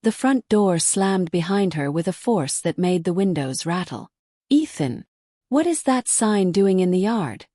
The front door slammed behind her with a force that made the windows rattle. "Ethan, what is that sign doing in the yard?"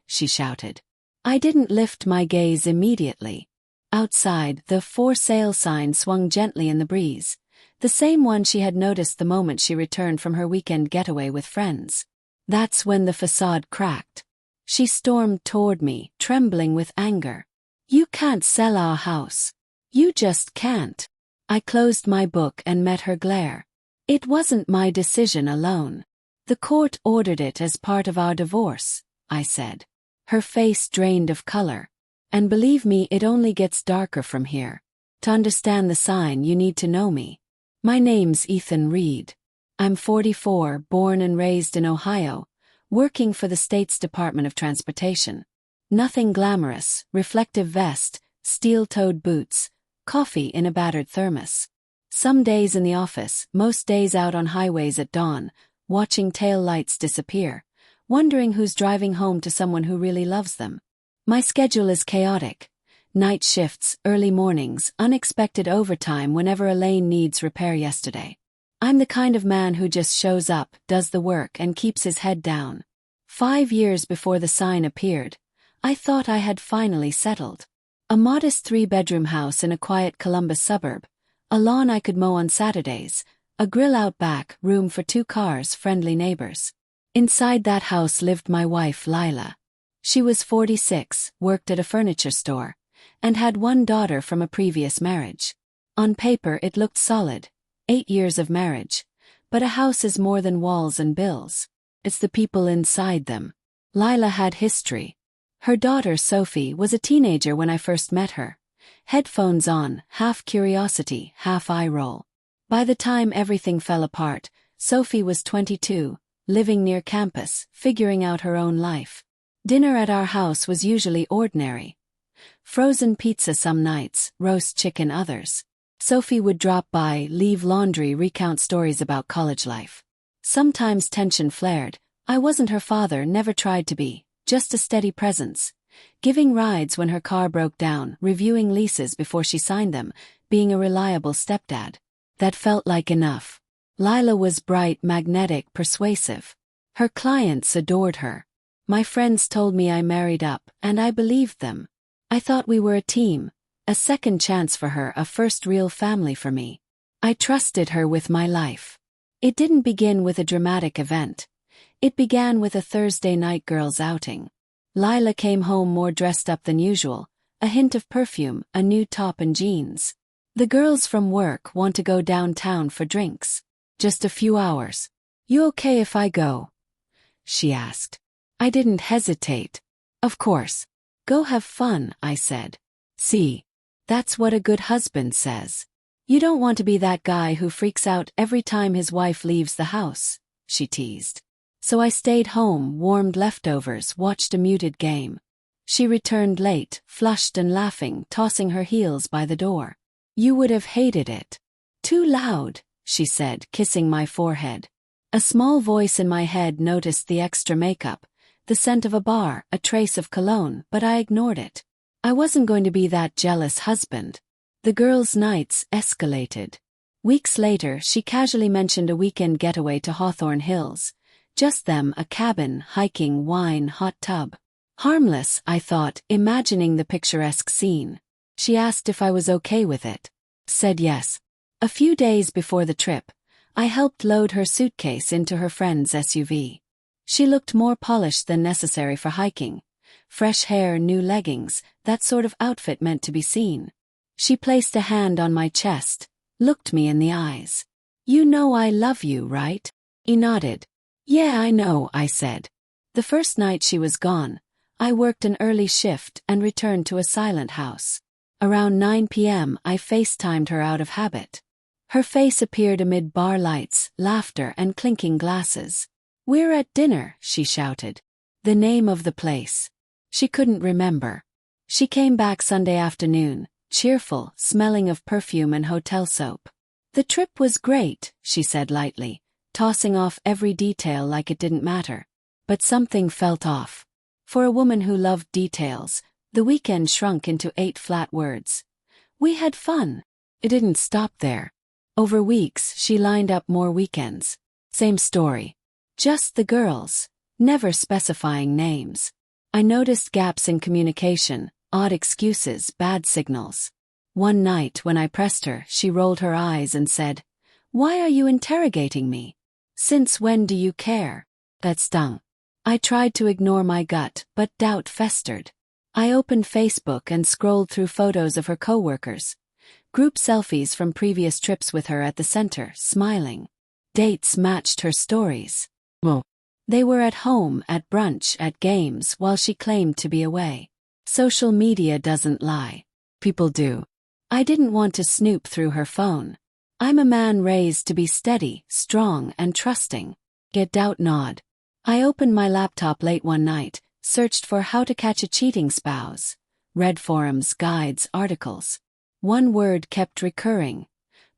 she shouted. I didn't lift my gaze immediately. Outside, the "for sale" sign swung gently in the breeze, the same one she had noticed the moment she returned from her weekend getaway with friends. That's when the facade cracked. She stormed toward me, trembling with anger. "You can't sell our house. You just can't." I closed my book and met her glare. "It wasn't my decision alone. The court ordered it as part of our divorce," I said. Her face drained of color. "And believe me, it only gets darker from here. To understand the sign, you need to know me. My name's Ethan Reed. I'm 44, born and raised in Ohio, working for the state's Department of Transportation. Nothing glamorous, reflective vest, steel-toed boots, coffee in a battered thermos. Some days in the office, most days out on highways at dawn, watching tail lights disappear, wondering who's driving home to someone who really loves them. My schedule is chaotic. Night shifts, early mornings, unexpected overtime whenever a lane needs repair yesterday. I'm the kind of man who just shows up, does the work, and keeps his head down. 5 years before the sign appeared, I thought I had finally settled. A modest 3-bedroom house in a quiet Columbus suburb, a lawn I could mow on Saturdays, a grill out back, room for 2 cars, friendly neighbors. Inside that house lived my wife, Lila. She was 46, worked at a furniture store, and had 1 daughter from a previous marriage. On paper it looked solid, 8 years of marriage, but a house is more than walls and bills. It's the people inside them. Lila had history. Her daughter, Sophie, was a teenager when I first met her. Headphones on, half curiosity, half eye roll. By the time everything fell apart, Sophie was 22, living near campus, figuring out her own life. Dinner at our house was usually ordinary. Frozen pizza some nights, roast chicken others. Sophie would drop by, leave laundry, recount stories about college life. Sometimes tension flared. I wasn't her father, never tried to be, just a steady presence. Giving rides when her car broke down, reviewing leases before she signed them, being a reliable stepdad. That felt like enough. Lila was bright, magnetic, persuasive. Her clients adored her. My friends told me I married up, and I believed them. I thought we were a team, a second chance for her, a first real family for me. I trusted her with my life. It didn't begin with a dramatic event. It began with a Thursday night girls' outing. Lila came home more dressed up than usual, a hint of perfume, a new top and jeans. "The girls from work want to go downtown for drinks. Just a few hours. You okay if I go?" she asked. I didn't hesitate. "Of course. Go have fun," I said. "See, that's what a good husband says. You don't want to be that guy who freaks out every time his wife leaves the house," she teased. So I stayed home, warmed leftovers, watched a muted game. She returned late, flushed and laughing, tossing her heels by the door. "You would have hated it. Too loud," she said, kissing my forehead. A small voice in my head noticed the extra makeup, the scent of a bar, a trace of cologne, but I ignored it. I wasn't going to be that jealous husband. The girls' nights escalated. Weeks later, she casually mentioned a weekend getaway to Hawthorne Hills. Just them, a cabin, hiking, wine, hot tub. Harmless, I thought, imagining the picturesque scene. She asked if I was okay with it. Said yes. A few days before the trip, I helped load her suitcase into her friend's SUV. She looked more polished than necessary for hiking. Fresh hair, new leggings, that sort of outfit meant to be seen. She placed a hand on my chest, looked me in the eyes. "You know I love you, right?" He nodded. "Yeah, I know," I said. The first night she was gone, I worked an early shift and returned to a silent house. Around 9 p.m. I FaceTimed her out of habit. Her face appeared amid bar lights, laughter and clinking glasses. "We're at dinner," she shouted. The name of the place. She couldn't remember. She came back Sunday afternoon, cheerful, smelling of perfume and hotel soap. "The trip was great," she said lightly, tossing off every detail like it didn't matter. But something felt off. For a woman who loved details, the weekend shrunk into 8 flat words. "We had fun." It didn't stop there. Over weeks, she lined up more weekends. Same story. Just the girls, never specifying names. I noticed gaps in communication, odd excuses, bad signals. One night when I pressed her, she rolled her eyes and said, "Why are you interrogating me? Since when do you care?" That stung. I tried to ignore my gut, but doubt festered. I opened Facebook and scrolled through photos of her coworkers. Group selfies from previous trips with her at the center, smiling. Dates matched her stories. Well, they were at home, at brunch, at games, while she claimed to be away. Social media doesn't lie. People do. I didn't want to snoop through her phone. I'm a man raised to be steady, strong, and trusting. Get doubt nod. I opened my laptop late one night, searched for how to catch a cheating spouse. Read forums, guides, articles. One word kept recurring.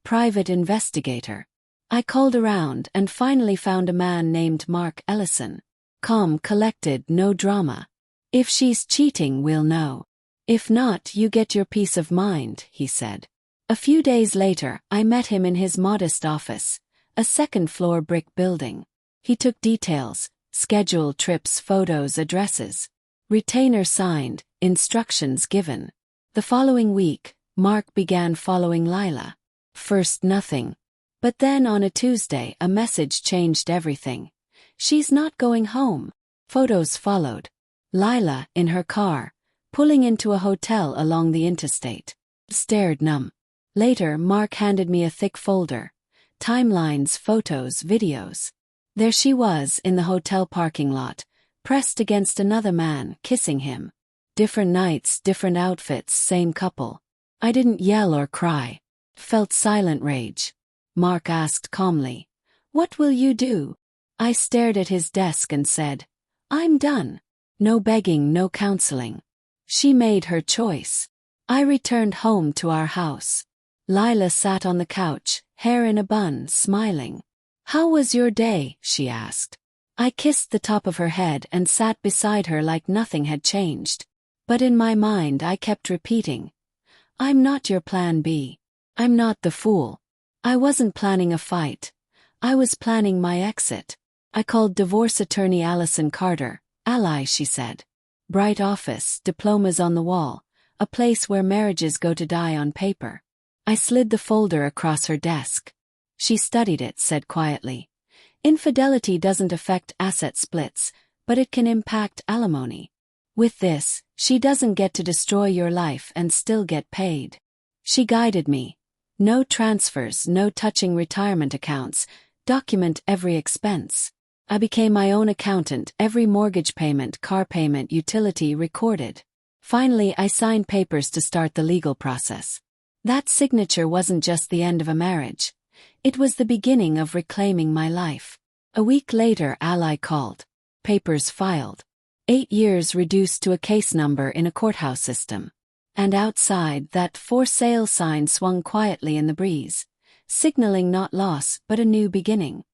Private investigator. I called around and finally found a man named Mark Ellison. Calm, collected, no drama. "If she's cheating, we'll know. If not, you get your peace of mind," he said. A few days later, I met him in his modest office, a second-floor brick building. He took details, scheduled trips, photos, addresses. Retainer signed, instructions given. The following week, Mark began following Lila. First nothing. But then on a Tuesday, a message changed everything. "She's not going home." Photos followed. Lila, in her car, pulling into a hotel along the interstate. Stared numb. Later, Mark handed me a thick folder. Timelines, photos, videos. There she was, in the hotel parking lot, pressed against another man, kissing him. Different nights, different outfits, same couple. I didn't yell or cry. Felt silent rage. Mark asked calmly, "What will you do?" I stared at his desk and said, "I'm done." No begging, no counseling. She made her choice. I returned home to our house. Lila sat on the couch, hair in a bun, smiling. "How was your day?" she asked. I kissed the top of her head and sat beside her like nothing had changed. But in my mind I kept repeating, "I'm not your plan B. I'm not the fool." I wasn't planning a fight. I was planning my exit. I called divorce attorney Allison Carter. "Ally," she said. Bright office, diplomas on the wall, a place where marriages go to die on paper. I slid the folder across her desk. She studied it, said quietly, "Infidelity doesn't affect asset splits, but it can impact alimony. With this, she doesn't get to destroy your life and still get paid." She guided me. "No transfers, no touching retirement accounts, document every expense." I became my own accountant, every mortgage payment, car payment, utility recorded. Finally, I signed papers to start the legal process. That signature wasn't just the end of a marriage. It was the beginning of reclaiming my life. A week later, Ally called. Papers filed. 8 years reduced to a case number in a courthouse system. And outside, that "for sale" sign swung quietly in the breeze, signaling not loss but a new beginning.